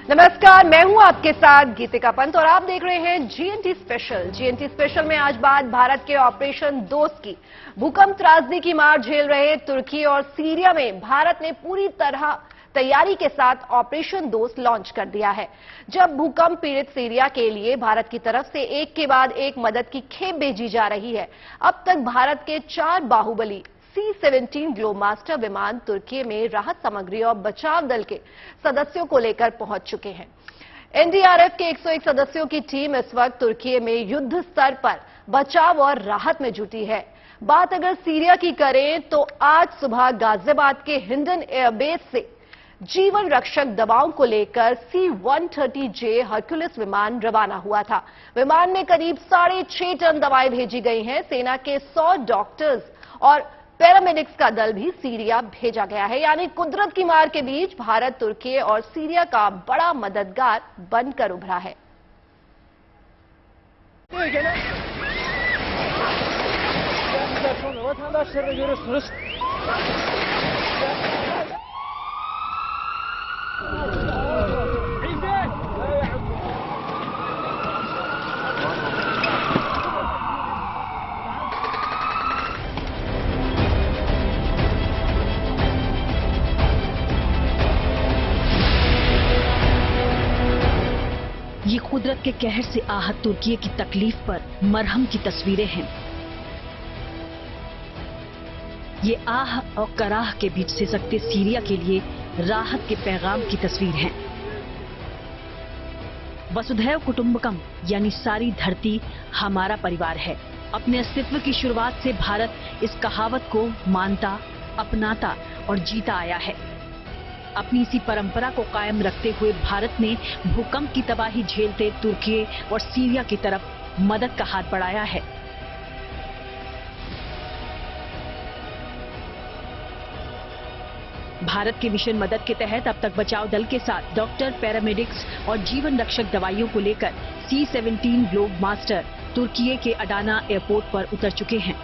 नमस्कार, मैं हूं आपके साथ गीतिका पंत और आप देख रहे हैं जीएनटी स्पेशल। जीएनटी स्पेशल में आज बात भारत के ऑपरेशन दोस्त की। भूकंप त्रासदी की मार झेल रहे तुर्की और सीरिया में भारत ने पूरी तरह तैयारी के साथ ऑपरेशन दोस्त लॉन्च कर दिया है। जब भूकंप पीड़ित सीरिया के लिए भारत की तरफ से एक के बाद एक मदद की खेप भेजी जा रही है। अब तक भारत के 4 बाहुबली C-17 ग्लोबमास्टर विमान तुर्की में राहत सामग्री और बचाव दल के सदस्यों को लेकर पहुंच चुके हैं। एनडीआरएफ के 101 सदस्यों की टीम इस वक्त तुर्की में युद्ध स्तर पर बचाव और राहत में जुटी है। बात अगर सीरिया की करें तो आज सुबह गाजियाबाद के हिंडन एयरबेस से जीवन रक्षक दवाओं को लेकर C-130J हरक्यूलिस विमान रवाना हुआ था। विमान में करीब 6.5 टन दवाएं भेजी गई हैं। सेना के 100 डॉक्टर्स और पैरामेडिक्स का दल भी सीरिया भेजा गया है। यानी कुदरत की मार के बीच भारत तुर्की और सीरिया का बड़ा मददगार बनकर उभरा है। ये कुदरत के कहर से आहत तुर्की की तकलीफ पर मरहम की तस्वीरें हैं। ये आह और कराह के बीच सिसकते सीरिया के लिए राहत के पैगाम की तस्वीर है। वसुधैव कुटुंबकम यानी सारी धरती हमारा परिवार है। अपने अस्तित्व की शुरुआत से भारत इस कहावत को मानता, अपनाता और जीता आया है। अपनी इसी परंपरा को कायम रखते हुए भारत ने भूकंप की तबाही झेलते तुर्की और सीरिया की तरफ मदद का हाथ बढ़ाया है। भारत के मिशन मदद के तहत अब तक बचाव दल के साथ डॉक्टर, पैरामेडिक्स और जीवन रक्षक दवाइयों को लेकर C-17 ग्लोबमास्टर तुर्की के अडाना एयरपोर्ट पर उतर चुके हैं।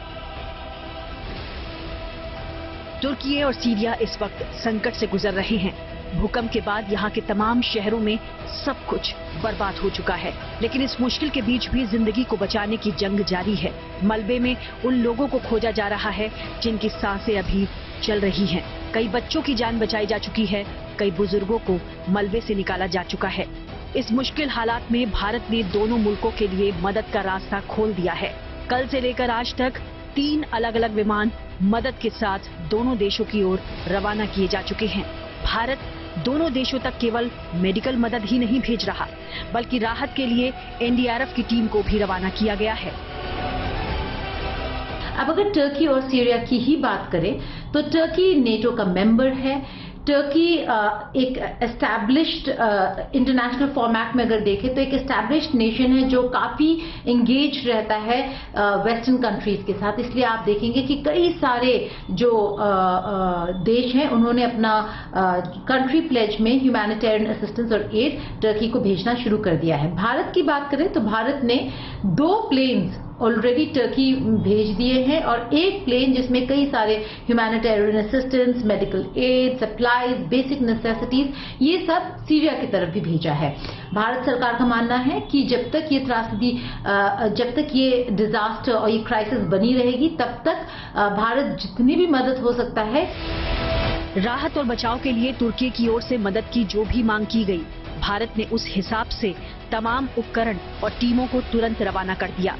तुर्की और सीरिया इस वक्त संकट से गुजर रहे हैं। भूकंप के बाद यहाँ के तमाम शहरों में सब कुछ बर्बाद हो चुका है, लेकिन इस मुश्किल के बीच भी जिंदगी को बचाने की जंग जारी है। मलबे में उन लोगों को खोजा जा रहा है जिनकी सांसें अभी चल रही हैं। कई बच्चों की जान बचाई जा चुकी है, कई बुजुर्गों को मलबे से निकाला जा चुका है। इस मुश्किल हालात में भारत ने दोनों मुल्कों के लिए मदद का रास्ता खोल दिया है। कल से लेकर आज तक 3 अलग अलग विमान मदद के साथ दोनों देशों की ओर रवाना किए जा चुके हैं। भारत दोनों देशों तक केवल मेडिकल मदद ही नहीं भेज रहा, बल्कि राहत के लिए एनडीआरएफ की टीम को भी रवाना किया गया है। अब अगर टर्की और सीरिया की ही बात करें तो टर्की नेटो का मेंबर है। टर्की एक एस्टैब्लिश्ड इंटरनेशनल फॉर्मेट में अगर देखें तो एक एस्टैब्लिश्ड नेशन है जो काफी एंगेज रहता है वेस्टर्न कंट्रीज के साथ। इसलिए आप देखेंगे कि कई सारे जो देश हैं उन्होंने अपना कंट्री प्लेज में ह्यूमैनिटेरियन असिस्टेंस और एड टर्की को भेजना शुरू कर दिया है। भारत की बात करें तो भारत ने 2 प्लेन्स ऑलरेडी टर्की भेज दिए हैं और 1 प्लेन जिसमें कई सारे humanitarian assistance, medical aid, supplies, basic necessities, ये सब सीरिया की तरफ भी भेजा है। भारत सरकार का मानना है कि जब तक ये त्रासदी, जब तक ये डिजास्टर और ये क्राइसिस बनी रहेगी तब तक भारत जितनी भी मदद हो सकता है। राहत और बचाव के लिए तुर्की की ओर से मदद की जो भी मांग की गई, भारत ने उस हिसाब से तमाम उपकरण और टीमों को तुरंत रवाना कर दिया।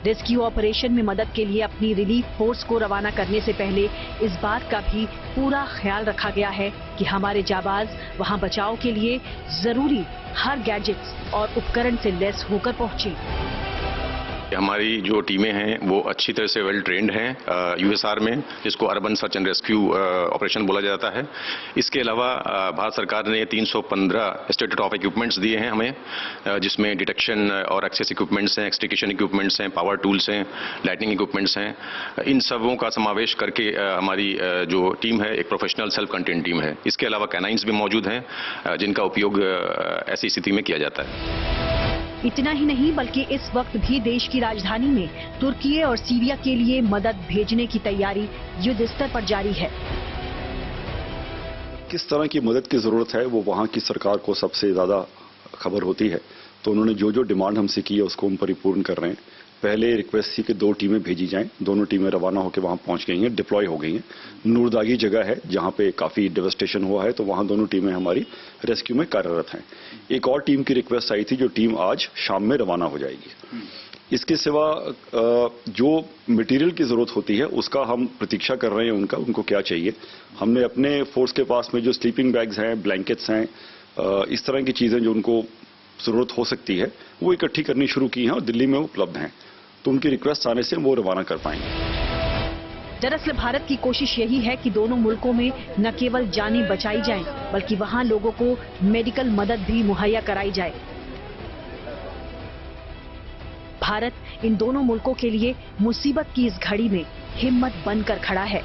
रेस्क्यू ऑपरेशन में मदद के लिए अपनी रिलीफ फोर्स को रवाना करने से पहले इस बात का भी पूरा ख्याल रखा गया है कि हमारे जाबाज वहां बचाव के लिए जरूरी हर गैजेट्स और उपकरण से लैस होकर पहुंचे। हमारी जो टीमें हैं वो अच्छी तरह से वेल ट्रेंड हैं यूएसआर में, जिसको urban search and rescue operation बोला जाता है। इसके अलावा भारत सरकार ने 315 स्टेट ऑफ इक्विपमेंट्स दिए हैं हमें, जिसमें डिटेक्शन और एक्सेस इक्विपमेंट्स हैं, एक्सट्रिकेशन इक्विपमेंट्स हैं, पावर टूल्स हैं, लाइटनिंग इक्विपमेंट्स हैं। इन सबों का समावेश करके हमारी जो टीम है एक प्रोफेशनल सेल्फ कंटेन टीम है। इसके अलावा कैनाइंस भी मौजूद हैं जिनका उपयोग ऐसी स्थिति में किया जाता है। इतना ही नहीं बल्कि इस वक्त भी देश की राजधानी में तुर्की और सीरिया के लिए मदद भेजने की तैयारी युद्ध स्तर पर जारी है। किस तरह की मदद की ज़रूरत है वो वहाँ की सरकार को सबसे ज़्यादा खबर होती है। तो उन्होंने जो जो डिमांड हमसे की है उसको हम परिपूर्ण कर रहे हैं। पहले रिक्वेस्ट थी कि 2 टीमें भेजी जाएं, दोनों टीमें रवाना होकर वहां पहुंच गई हैं, डिप्लॉय हो गई हैं। नूरदागी जगह है जहां पे काफ़ी डेवस्टेशन हुआ है, तो वहां दोनों टीमें हमारी रेस्क्यू में कार्यरत हैं। एक और टीम की रिक्वेस्ट आई थी जो टीम आज शाम में रवाना हो जाएगी। इसके सिवा जो मटेरियल की ज़रूरत होती है उसका हम प्रतीक्षा कर रहे हैं उनको क्या चाहिए। हमने अपने फोर्स के पास में जो स्लीपिंग बैग्स हैं, ब्लैंकेट्स हैं, इस तरह की चीज़ें जो उनको ज़रूरत हो सकती है वो इकट्ठी करनी शुरू की हैं और दिल्ली में उपलब्ध हैं, तो उनकी रिक्वेस्ट आने से वो रवाना कर पाएंगे। दरअसल भारत की कोशिश यही है कि दोनों मुल्कों में न केवल जानें बचाई जाएं, बल्कि वहां लोगों को मेडिकल मदद भी मुहैया कराई जाए। भारत इन दोनों मुल्कों के लिए मुसीबत की इस घड़ी में हिम्मत बनकर खड़ा है।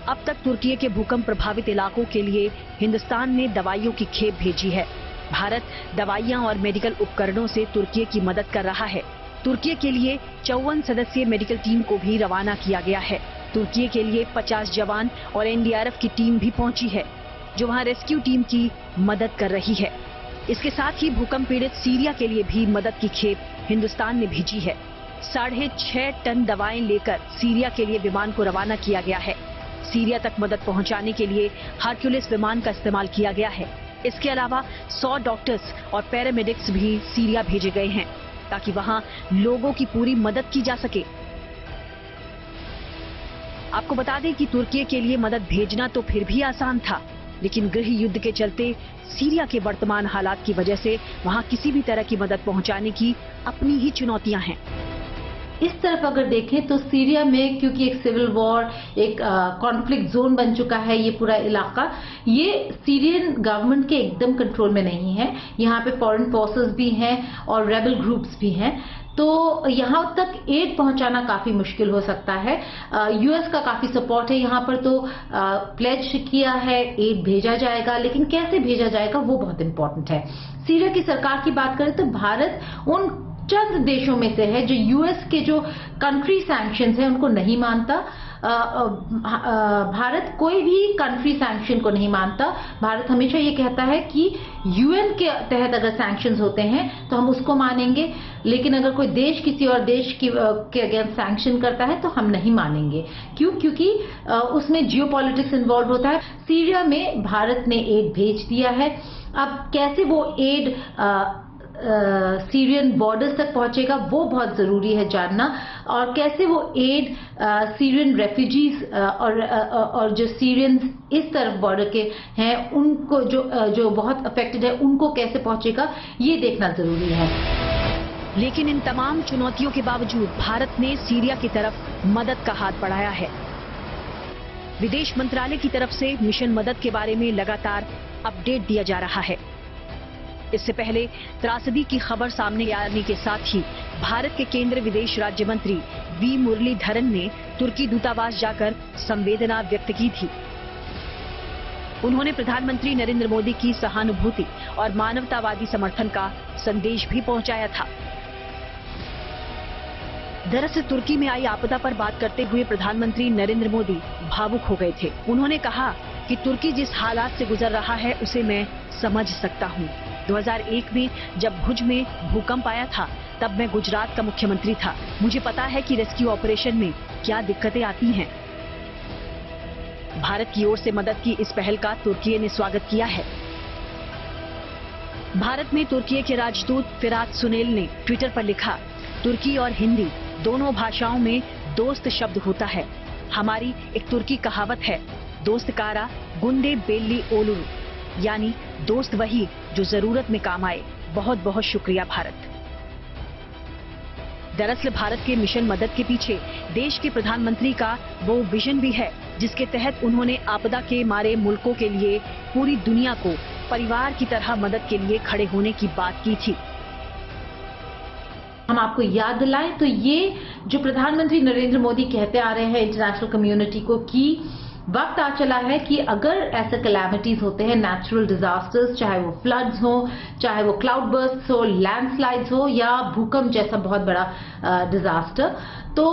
अब तक तुर्की के भूकंप प्रभावित इलाकों के लिए हिंदुस्तान ने दवाइयों की खेप भेजी है। भारत दवाइयां और मेडिकल उपकरणों से तुर्की की मदद कर रहा है। तुर्की के लिए 54 सदस्यीय मेडिकल टीम को भी रवाना किया गया है। तुर्की के लिए 50 जवान और एनडीआरएफ की टीम भी पहुंची है, जो वहां रेस्क्यू टीम की मदद कर रही है। इसके साथ ही भूकंप पीड़ित सीरिया के लिए भी मदद की खेप हिंदुस्तान ने भेजी है। 6.5 टन दवाएं लेकर सीरिया के लिए विमान को रवाना किया गया है। सीरिया तक मदद पहुंचाने के लिए हरक्यूलिस विमान का इस्तेमाल किया गया है। इसके अलावा 100 डॉक्टर्स और पैरामेडिक्स भी सीरिया भेजे गए हैं, ताकि वहां लोगों की पूरी मदद की जा सके। आपको बता दें कि तुर्की के लिए मदद भेजना तो फिर भी आसान था, लेकिन गृह युद्ध के चलते सीरिया के वर्तमान हालात की वजह से वहां किसी भी तरह की मदद पहुंचाने की अपनी ही चुनौतियां हैं। इस तरफ अगर देखें तो सीरिया में क्योंकि एक सिविल वॉर, एक कॉन्फ्लिक्ट जोन बन चुका है ये पूरा इलाका, ये सीरियन गवर्नमेंट के एकदम कंट्रोल में नहीं है। यहाँ पे फॉरेन फोर्सेस भी हैं और रेबल ग्रुप्स भी हैं, तो यहाँ तक एड पहुंचाना काफी मुश्किल हो सकता है। यूएस का काफी सपोर्ट है यहाँ पर, तो प्लेज किया है, एड भेजा जाएगा, लेकिन कैसे भेजा जाएगा वो बहुत इंपॉर्टेंट है। सीरिया की सरकार की बात करें तो भारत उन चंद देशों में से है जो यूएस के जो कंट्री सैंक्शंस हैं उनको नहीं मानता। भारत कोई भी कंट्री सैंक्शन को नहीं मानता। भारत हमेशा ये कहता है कि यूएन के तहत अगर सैंक्शंस होते हैं तो हम उसको मानेंगे, लेकिन अगर कोई देश किसी और देश के अगेंस्ट सैंक्शन करता है तो हम नहीं मानेंगे। क्यों? क्योंकि उसमें जियोपॉलिटिक्स इन्वॉल्व होता है। सीरिया में भारत ने एड भेज दिया है। अब कैसे वो एड सीरियन बॉर्डर्स तक पहुंचेगा वो बहुत जरूरी है जानना, और कैसे वो एड सीरियन रेफ्यूजीज और जो सीरियंस इस तरफ बॉर्डर के हैं उनको जो बहुत अफेक्टेड है उनको कैसे पहुंचेगा ये देखना जरूरी है। लेकिन इन तमाम चुनौतियों के बावजूद भारत ने सीरिया की तरफ मदद का हाथ बढ़ाया है। विदेश मंत्रालय की तरफ से मिशन मदद के बारे में लगातार अपडेट दिया जा रहा है। इससे पहले त्रासदी की खबर सामने आने के साथ ही भारत के केंद्रीय विदेश राज्य मंत्री वी मुरलीधरन ने तुर्की दूतावास जाकर संवेदना व्यक्त की थी। उन्होंने प्रधानमंत्री नरेंद्र मोदी की सहानुभूति और मानवतावादी समर्थन का संदेश भी पहुंचाया था। दरअसल तुर्की में आई आपदा पर बात करते हुए प्रधानमंत्री नरेंद्र मोदी भावुक हो गए थे। उन्होंने कहा कि तुर्की जिस हालात से गुजर रहा है उसे मैं समझ सकता हूं। 2001 में जब भुज में भूकंप आया था तब मैं गुजरात का मुख्यमंत्री था। मुझे पता है कि रेस्क्यू ऑपरेशन में क्या दिक्कतें आती हैं। भारत की ओर से मदद की इस पहल का तुर्की ने स्वागत किया है। भारत में तुर्की के राजदूत फिरात सुनेल ने ट्विटर पर लिखा, तुर्की और हिंदी दोनों भाषाओं में दोस्त शब्द होता है। हमारी एक तुर्की कहावत है, दोस्त कारा गुंडे बेल्ली ओलुरु, यानी दोस्त वही जो जरूरत में काम आए। बहुत बहुत शुक्रिया भारत। दरअसल भारत के मिशन मदद के पीछे देश के प्रधानमंत्री का वो विजन भी है जिसके तहत उन्होंने आपदा के मारे मुल्कों के लिए पूरी दुनिया को परिवार की तरह मदद के लिए खड़े होने की बात की थी। हम आपको याद दिलाएं तो ये जो प्रधानमंत्री नरेंद्र मोदी कहते आ रहे हैं इंटरनेशनल कम्युनिटी को कि वक्त आ चला है कि अगर ऐसे कैलामिटीज होते हैं, नेचुरल डिजास्टर्स, चाहे वो फ्लड्स हो, चाहे वो क्लाउड बर्स्ट हो, लैंडस्लाइड्स हो या भूकंप जैसा बहुत बड़ा डिजास्टर, तो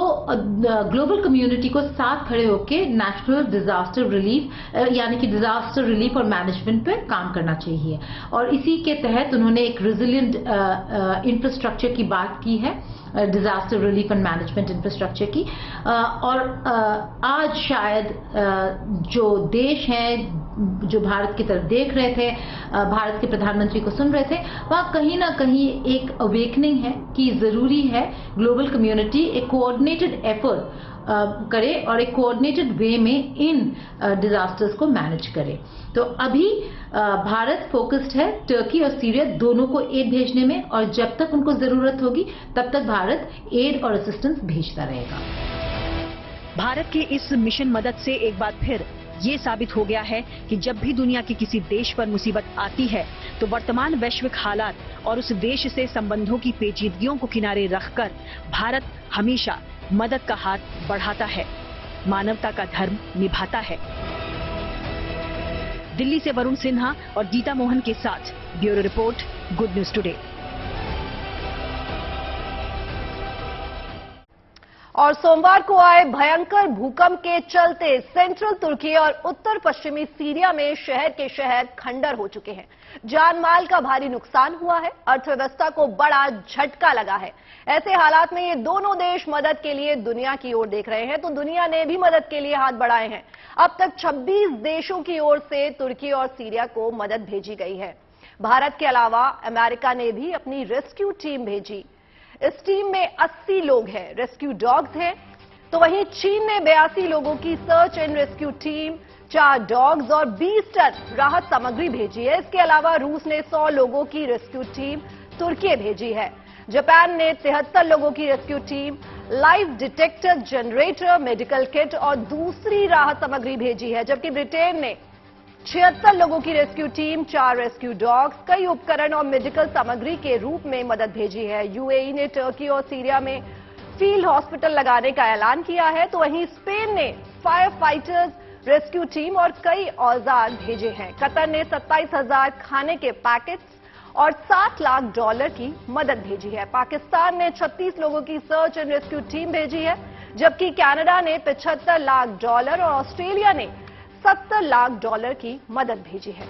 ग्लोबल कम्युनिटी को साथ खड़े होकर नेशनल डिजास्टर रिलीफ यानी कि डिजास्टर रिलीफ और मैनेजमेंट पे काम करना चाहिए। और इसी के तहत उन्होंने एक रेजिलिएंट इंफ्रास्ट्रक्चर की बात की है, disaster relief and management infrastructure की। और आज शायद जो देश हैं जो भारत की तरफ देख रहे थे, भारत के प्रधानमंत्री को सुन रहे थे, वहाँ कहीं ना कहीं एक अवेकनिंग है कि जरूरी है ग्लोबल कम्युनिटी एक कोऑर्डिनेटेड एफर्ट करे और एक कोऑर्डिनेटेड वे में इन डिजास्टर्स को मैनेज करे। तो अभी भारत फोकस्ड है टर्की और सीरिया दोनों को एड भेजने में, और जब तक उनको जरूरत होगी तब तक भारत एड और असिस्टेंस भेजता रहेगा। भारत के इस मिशन मदद से एक बार फिर ये साबित हो गया है कि जब भी दुनिया के किसी देश पर मुसीबत आती है तो वर्तमान वैश्विक हालात और उस देश से संबंधों की पेचीदगियों को किनारे रखकर भारत हमेशा मदद का हाथ बढ़ाता है, मानवता का धर्म निभाता है। दिल्ली से वरुण सिन्हा और गीता मोहन के साथ bureau report, good news today. और सोमवार को आए भयंकर भूकंप के चलते सेंट्रल तुर्की और उत्तर पश्चिमी सीरिया में शहर के शहर खंडर हो चुके हैं। जान माल का भारी नुकसान हुआ है, अर्थव्यवस्था को बड़ा झटका लगा है। ऐसे हालात में ये दोनों देश मदद के लिए दुनिया की ओर देख रहे हैं, तो दुनिया ने भी मदद के लिए हाथ बढ़ाए हैं। अब तक 26 देशों की ओर से तुर्की और सीरिया को मदद भेजी गई है। भारत के अलावा अमेरिका ने भी अपनी रेस्क्यू टीम भेजी। इस टीम में 80 लोग हैं, रेस्क्यू डॉग्स हैं। तो वहीं चीन ने 82 लोगों की search and rescue team, 4 dogs और 20 टन राहत सामग्री भेजी है। इसके अलावा रूस ने 100 लोगों की रेस्क्यू टीम तुर्की भेजी है। जापान ने 73 लोगों की rescue team, live detector, generator, medical kit और दूसरी राहत सामग्री भेजी है, जबकि ब्रिटेन ने 76 लोगों की रेस्क्यू टीम, 4 रेस्क्यू डॉग्स, कई उपकरण और मेडिकल सामग्री के रूप में मदद भेजी है। यूएई ने टर्की और सीरिया में फील्ड हॉस्पिटल लगाने का ऐलान किया है, तो वहीं स्पेन ने फायर फाइटर्स, रेस्क्यू टीम और कई औजार भेजे हैं। कतर ने 27,000 खाने के पैकेट्स और $7 लाख की मदद भेजी है। पाकिस्तान ने 36 लोगों की सर्च एंड रेस्क्यू टीम भेजी है, जबकि कनाडा ने $75 लाख और ऑस्ट्रेलिया ने $70 लाख की मदद भेजी है।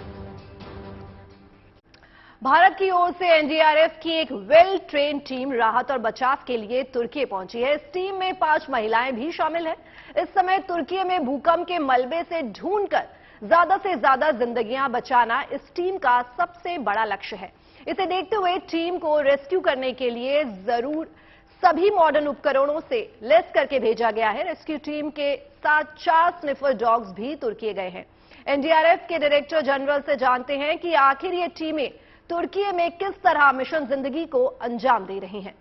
भारत की ओर से एनडीआरएफ की एक वेल ट्रेन टीम राहत और बचाव के लिए तुर्की पहुंची है। इस टीम में 5 महिलाएं भी शामिल हैं। इस समय तुर्की में भूकंप के मलबे से ढूंढकर ज्यादा से ज्यादा जिंदगियां बचाना इस टीम का सबसे बड़ा लक्ष्य है। इसे देखते हुए टीम को रेस्क्यू करने के लिए जरूर सभी मॉडर्न उपकरणों से लैस करके भेजा गया है। रेस्क्यू टीम के साथ 4 स्निफर डॉग्स भी तुर्की गए हैं। एनडीआरएफ के डायरेक्टर जनरल से जानते हैं कि आखिर ये टीमें तुर्की में किस तरह मिशन जिंदगी को अंजाम दे रही हैं।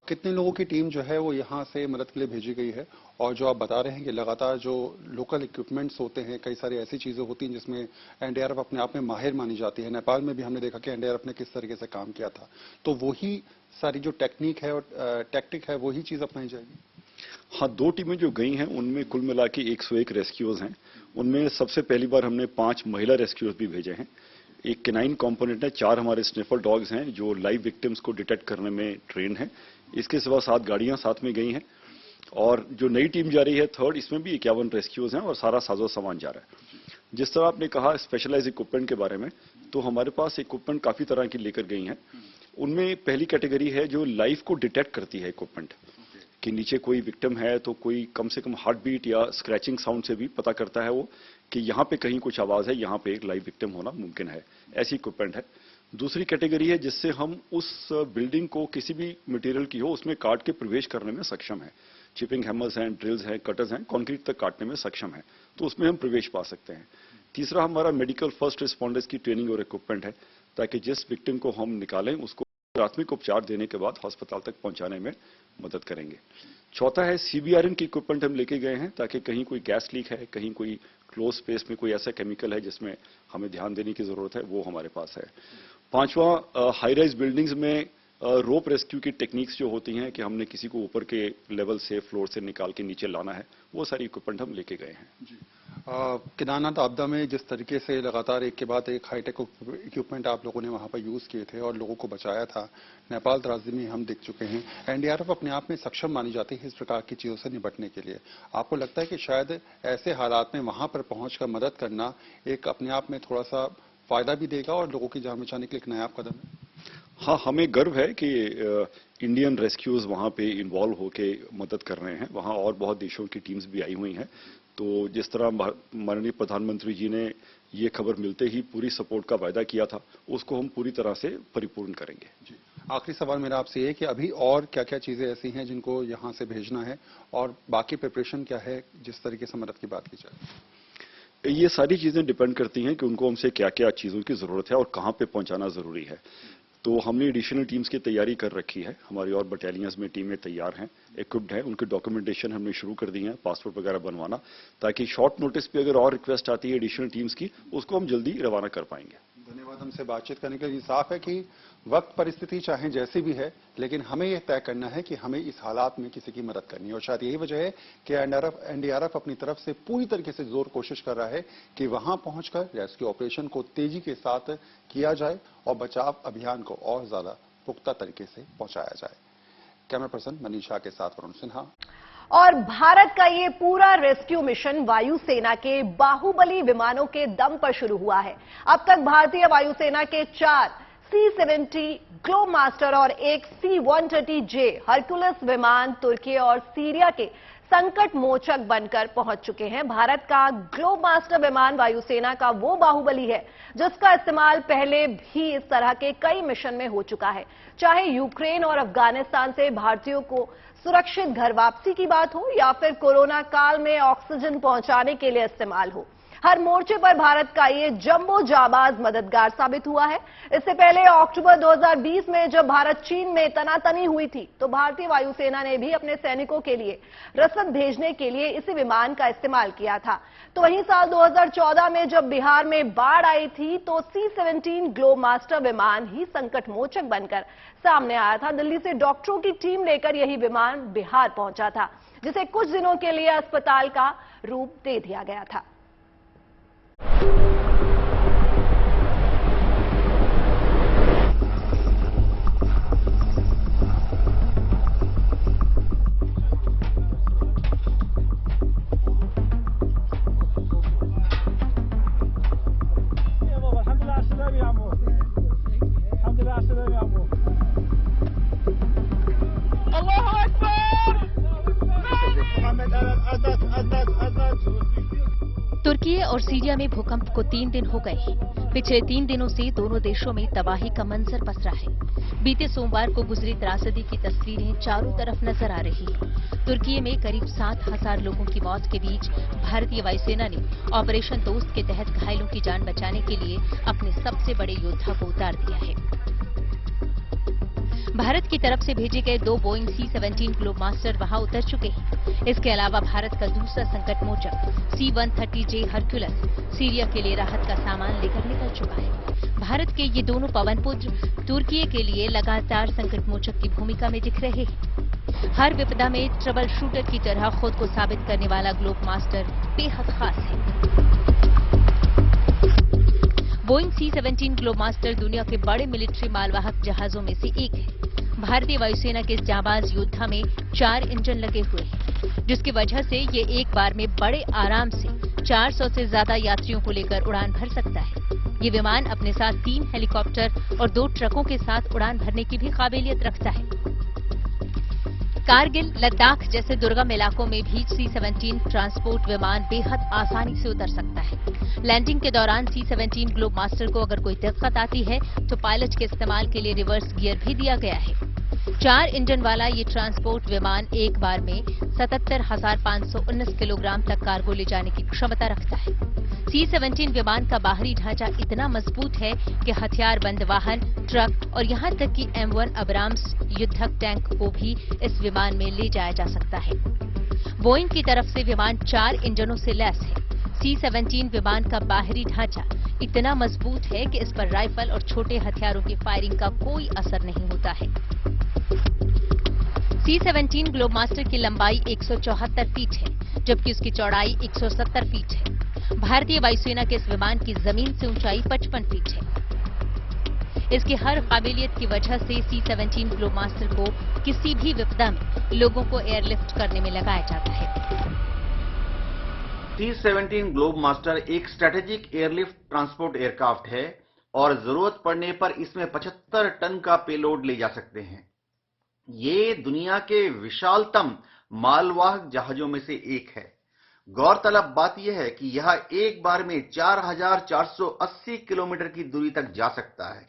कितने लोगों की टीम जो है वो यहाँ से मदद के लिए भेजी गई है, और जो आप बता रहे हैं कि लगातार जो लोकल इक्विपमेंट्स होते हैं, कई सारी ऐसी चीजें होती हैं जिसमें एनडीआरएफ अपने आप में माहिर मानी जाती है। नेपाल में भी हमने देखा कि एनडीआरएफ ने किस तरीके से काम किया था, तो वही सारी जो टेक्निक है और टैक्टिक है वही चीज अपनाई जाएगी। हाँ, 2 टीमें जो गई हैं उनमें कुल मिला के 101 रेस्क्यूअर्स हैं। उनमें सबसे पहली बार हमने 5 महिला रेस्क्यूअर्स भी भेजे हैं। एक केनाइन कंपोनेंट है, 4 हमारे स्निफर डॉग्स हैं जो लाइव विक्टिम्स को डिटेक्ट करने में ट्रेन है। इसके सिवा 7 गाड़ियां साथ में गई हैं, और जो नई टीम जा रही है 3rd, इसमें भी 51 रेस्क्यूअर्स हैं और सारा साजो सामान जा रहा है। जिस तरह आपने कहा स्पेशलाइज इक्विपमेंट के बारे में, तो हमारे पास इक्विपमेंट काफी तरह की लेकर गई हैं। उनमें पहली कैटेगरी है जो लाइफ को डिटेक्ट करती है इक्विपमेंट, कि नीचे कोई विक्टिम है तो कोई कम से कम हार्ट बीट या स्क्रैचिंग साउंड से भी पता करता है वो कि यहाँ पे कहीं कुछ आवाज है, यहाँ पे एक लाइव विक्टिम होना मुमकिन है। ऐसी इक्विपमेंट है। दूसरी कैटेगरी है जिससे हम उस बिल्डिंग को किसी भी मटेरियल की हो उसमें काट के प्रवेश करने में सक्षम है। चिपिंग हैमर्स हैं, ड्रिल्स हैं, कटर्स हैं, कंक्रीट तक काटने में सक्षम है, तो उसमें हम प्रवेश पा सकते हैं। तीसरा हमारा मेडिकल फर्स्ट रिस्पॉन्डर्स की ट्रेनिंग और इक्विपमेंट है, ताकि जिस विक्टिम को हम निकालें उसको प्राथमिक उपचार देने के बाद अस्पताल तक पहुंचाने में मदद करेंगे। चौथा है सीबीआरएन की इक्विपमेंट हम लेके गए हैं, ताकि कहीं कोई गैस लीक है, कहीं कोई क्लोज स्पेस में कोई ऐसा केमिकल है जिसमें हमें ध्यान देने की जरूरत है, वो हमारे पास है। पांचवा, हाई राइज बिल्डिंग्स में रोप रेस्क्यू की टेक्निक्स जो होती हैं कि हमने किसी को ऊपर के लेवल से फ्लोर से निकाल के नीचे लाना है, वो सारी इक्विपमेंट हम लेके गए हैं। केदारनाथ आपदा में जिस तरीके से लगातार एक के बाद एक हाईटेक इक्विपमेंट आप लोगों ने वहां पर यूज किए थे और लोगों को बचाया था, नेपाल त्रासदी में हम देख चुके हैं। एनडीआरएफ अपने आप में सक्षम मानी जाती है इस प्रकार की चीजों से निपटने के लिए। आपको लगता है कि शायद ऐसे हालात में वहां पर पहुंचकर मदद करना एक अपने आप में थोड़ा सा फायदा भी देगा और लोगों की जान बचाने के लिए एक नायाब कदम है? हाँ, हमें गर्व है कि इंडियन रेस्क्यूज वहाँ पे इन्वॉल्व होके मदद कर रहे हैं। वहाँ और बहुत देशों की टीम्स भी आई हुई हैं। तो जिस तरह माननीय प्रधानमंत्री जी ने ये खबर मिलते ही पूरी सपोर्ट का वायदा किया था, उसको हम पूरी तरह से परिपूर्ण करेंगे। जी, आखिरी सवाल मेरा आपसे ये कि अभी और क्या क्या चीजें ऐसी हैं जिनको यहाँ से भेजना है और बाकी प्रिपरेशन क्या है जिस तरीके से मदद की बात की जाए? ये सारी चीजें डिपेंड करती हैं कि उनको हमसे क्या क्या चीजों की जरूरत है और कहाँ पे पहुंचाना जरूरी है। तो हमने एडिशनल टीम्स की तैयारी कर रखी है। हमारी और बटालियंस में टीमें तैयार हैं, इक्विप्ड हैं। उनकी डॉक्यूमेंटेशन हमने शुरू कर दी है, पासपोर्ट वगैरह बनवाना, ताकि शॉर्ट नोटिस पे अगर और रिक्वेस्ट आती है एडिशनल टीम्स की, उसको हम जल्दी रवाना कर पाएंगे। धन्यवाद हमसे बातचीत करने के लिए। साफ है कि वक्त परिस्थिति चाहे जैसी भी है, लेकिन हमें यह तय करना है कि हमें इस हालात में किसी की मदद करनी है और शायद यही वजह है कि एनडीआरएफ अपनी तरफ से पूरी तरीके से जोर कोशिश कर रहा है कि वहां पहुंचकर रेस्क्यू ऑपरेशन को तेजी के साथ किया जाए और बचाव अभियान को और ज्यादा पुख्ता तरीके से पहुंचाया जाए। कैमरा पर्सन मनीषा के साथ वरुण सिन्हा। और भारत का ये पूरा रेस्क्यू मिशन वायुसेना के बाहुबली विमानों के दम पर शुरू हुआ है। अब तक भारतीय वायुसेना के 4 C-70 ग्लोबमास्टर और एक C-130J हरकुलस विमान तुर्की और सीरिया के संकट मोचक बनकर पहुंच चुके हैं। भारत का ग्लोबमास्टर विमान वायुसेना का वो बाहुबली है जिसका इस्तेमाल पहले भी इस तरह के कई मिशन में हो चुका है, चाहे यूक्रेन और अफगानिस्तान से भारतीयों को सुरक्षित घर वापसी की बात हो या फिर कोरोना काल में ऑक्सीजन पहुंचाने के लिए इस्तेमाल हो। हर मोर्चे पर भारत का ये जंबो जाबाज मददगार साबित हुआ है। इससे पहले अक्टूबर 2020 में जब भारत चीन में तनातनी हुई थी, तो भारतीय वायुसेना ने भी अपने सैनिकों के लिए रसद भेजने के लिए इसी विमान का इस्तेमाल किया था। तो वहीं साल 2014 में जब बिहार में बाढ़ आई थी, तो C-17 ग्लोबमास्टर विमान ही संकट मोचक बनकर सामने आया था। दिल्ली से डॉक्टरों की टीम लेकर यही विमान बिहार पहुंचा था, जिसे कुछ दिनों के लिए अस्पताल का रूप दे दिया गया था। तुर्की और सीरिया में भूकंप को 3 दिन हो गए। पिछले 3 दिनों से दोनों देशों में तबाही का मंजर पसरा है। बीते सोमवार को गुजरी त्रासदी की तस्वीरें चारों तरफ नजर आ रही हैं। तुर्की में करीब 7,000 लोगों की मौत के बीच भारतीय वायुसेना ने ऑपरेशन दोस्त के तहत घायलों की जान बचाने के लिए अपने सबसे बड़े योद्धा को उतार दिया है। भारत की तरफ से भेजे गए 2 बोइंग C-17 ग्लोबमास्टर वहां उतर चुके हैं। इसके अलावा भारत का दूसरा संकट मोचक C-130J हरकुलस सीरिया के लिए राहत का सामान लेकर निकल चुका है। भारत के ये दोनों पवनपुत्र तुर्की के लिए लगातार संकट मोचक की भूमिका में दिख रहे हैं। हर विपदा में ट्रबल शूटर की तरह खुद को साबित करने वाला ग्लोबमास्टर बेहद खास है। बोइंग C-17 ग्लोबमास्टर दुनिया के बड़े मिलिट्री मालवाहक जहाजों में से एक है। भारतीय वायुसेना के इस जाबाज योद्धा में 4 इंजन लगे हुए हैं, जिसकी वजह से ये एक बार में बड़े आराम से 400 से ज्यादा यात्रियों को लेकर उड़ान भर सकता है। ये विमान अपने साथ 3 हेलीकॉप्टर और 2 ट्रकों के साथ उड़ान भरने की भी काबिलियत रखता है। कारगिल, लद्दाख जैसे दुर्गम इलाकों में भी C-17 ट्रांसपोर्ट विमान बेहद आसानी से उतर सकता है। लैंडिंग के दौरान C-17 ग्लोबमास्टर को अगर कोई दिक्कत आती है तो पायलट के इस्तेमाल के लिए रिवर्स गियर भी दिया गया है। 4 इंजन वाला ये ट्रांसपोर्ट विमान एक बार में 77,519 किलोग्राम तक कार्गो ले जाने की क्षमता रखता है। C-17 विमान का बाहरी ढांचा इतना मजबूत है कि हथियारबंद वाहन, ट्रक और यहां तक कि M1 अब्राम्स युद्धक टैंक को भी इस विमान में ले जाया जा सकता है। बोइंग की तरफ से विमान 4 इंजनों से लैस है। C-17 विमान का बाहरी ढांचा इतना मजबूत है कि इस पर राइफल और छोटे हथियारों की फायरिंग का कोई असर नहीं होता है। C-17 ग्लोबमास्टर की लंबाई 174 फीट है, जबकि उसकी चौड़ाई 170 फीट है। भारतीय वायुसेना के इस विमान की जमीन से ऊंचाई 55 फीट है। इसकी हर काबिलियत की वजह से C-17 ग्लोबमास्टर को किसी भी विपदा में लोगों को एयरलिफ्ट करने में लगाया जाता है। C-17 ग्लोबमास्टर एक स्ट्रेटेजिक एयरलिफ्ट ट्रांसपोर्ट एयरक्राफ्ट है और जरूरत पड़ने पर इसमें 75 टन का पेलोड ले जा सकते हैं। ये दुनिया के विशालतम मालवाहक जहाजों में से एक है। गौरतलब बात यह है कि यह एक बार में 4480 किलोमीटर की दूरी तक जा सकता है।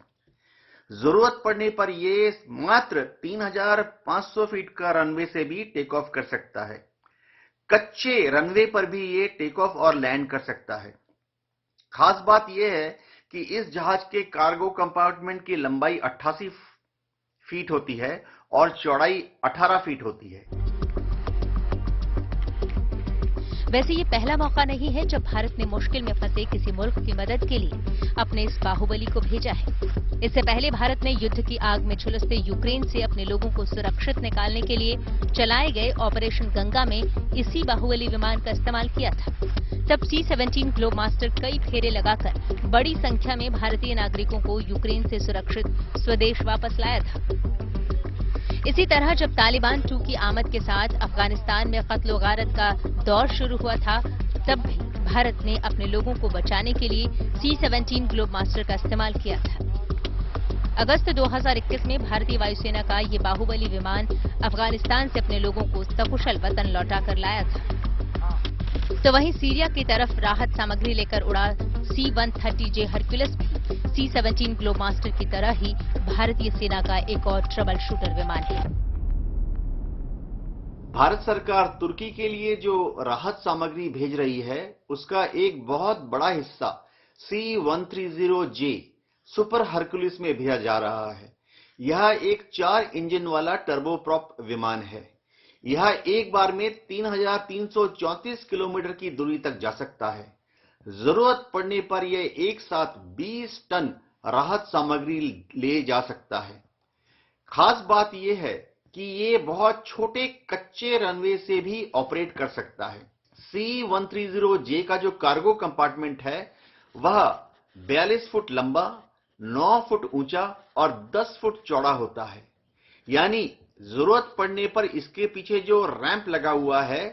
जरूरत पड़ने पर यह मात्र 3500 फीट का रनवे से भी टेक ऑफ कर सकता है। कच्चे रनवे पर भी ये टेक ऑफ और लैंड कर सकता है। खास बात यह है कि इस जहाज के कार्गो कंपार्टमेंट की लंबाई 88 फीट होती है और चौड़ाई 18 फीट होती है। वैसे ये पहला मौका नहीं है जब भारत ने मुश्किल में फंसे किसी मुल्क की मदद के लिए अपने इस बाहुबली को भेजा है। इससे पहले भारत ने युद्ध की आग में झुलसते यूक्रेन से अपने लोगों को सुरक्षित निकालने के लिए चलाए गए ऑपरेशन गंगा में इसी बाहुबली विमान का इस्तेमाल किया था। तब C-17 ग्लोबमास्टर कई फेरे लगाकर बड़ी संख्या में भारतीय नागरिकों को यूक्रेन से सुरक्षित स्वदेश वापस लाया था। इसी तरह जब तालिबान 2 की आमद के साथ अफगानिस्तान में कत्ल गारत का दौर शुरू हुआ था, तब भी भारत ने अपने लोगों को बचाने के लिए C-17 ग्लोबमास्टर का इस्तेमाल किया था। अगस्त 2021 में भारतीय वायुसेना का ये बाहुबली विमान अफगानिस्तान से अपने लोगों को सकुशल वतन लौटाकर लाया था। तो वहीं सीरिया की तरफ राहत सामग्री लेकर उड़ा C-130J हरक्यूलिस भी C-17 ग्लोबमास्टर की तरह ही भारतीय सेना का एक और ट्रबल शूटर विमान है। भारत सरकार तुर्की के लिए जो राहत सामग्री भेज रही है, उसका एक बहुत बड़ा हिस्सा C-130J सुपर हरक्यूलिस में भेजा जा रहा है। यह एक 4 इंजन वाला टर्बोप्रॉप विमान है। यह एक बार में 3334 किलोमीटर की दूरी तक जा सकता है। जरूरत पड़ने पर यह एक साथ 20 टन राहत सामग्री ले जा सकता है। खास बात यह है कि यह बहुत छोटे कच्चे रनवे से भी ऑपरेट कर सकता है। C-130J का जो कार्गो कंपार्टमेंट है, वह 42 फुट लंबा, 9 फुट ऊंचा और 10 फुट चौड़ा होता है। यानी जरूरत पड़ने पर इसके पीछे जो रैंप लगा हुआ है,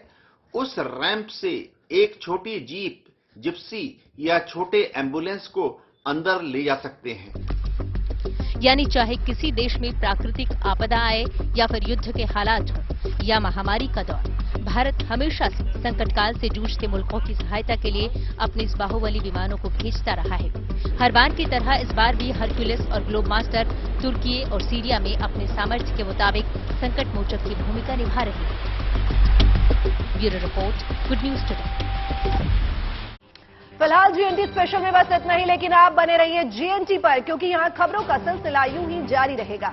उस रैंप से एक छोटी जीप, जिप्सी या छोटे एम्बुलेंस को अंदर ले जा सकते हैं। यानी चाहे किसी देश में प्राकृतिक आपदा आए या फिर युद्ध के हालात हो या महामारी का दौर, भारत हमेशा से संकट काल से जूझते मुल्कों की सहायता के लिए अपने इस बाहुबली विमानों को भेजता रहा है। हर बार की तरह इस बार भी हरक्यूलिस और ग्लोबमास्टर तुर्की और सीरिया में अपने सामर्थ्य के मुताबिक संकट मोचक की भूमिका निभा रहे हैं। Bureau report, good news today. फिलहाल GNT स्पेशल में बस इतना ही, लेकिन आप बने रहिए GNT पर, क्योंकि यहाँ खबरों का सिलसिला यूं ही जारी रहेगा।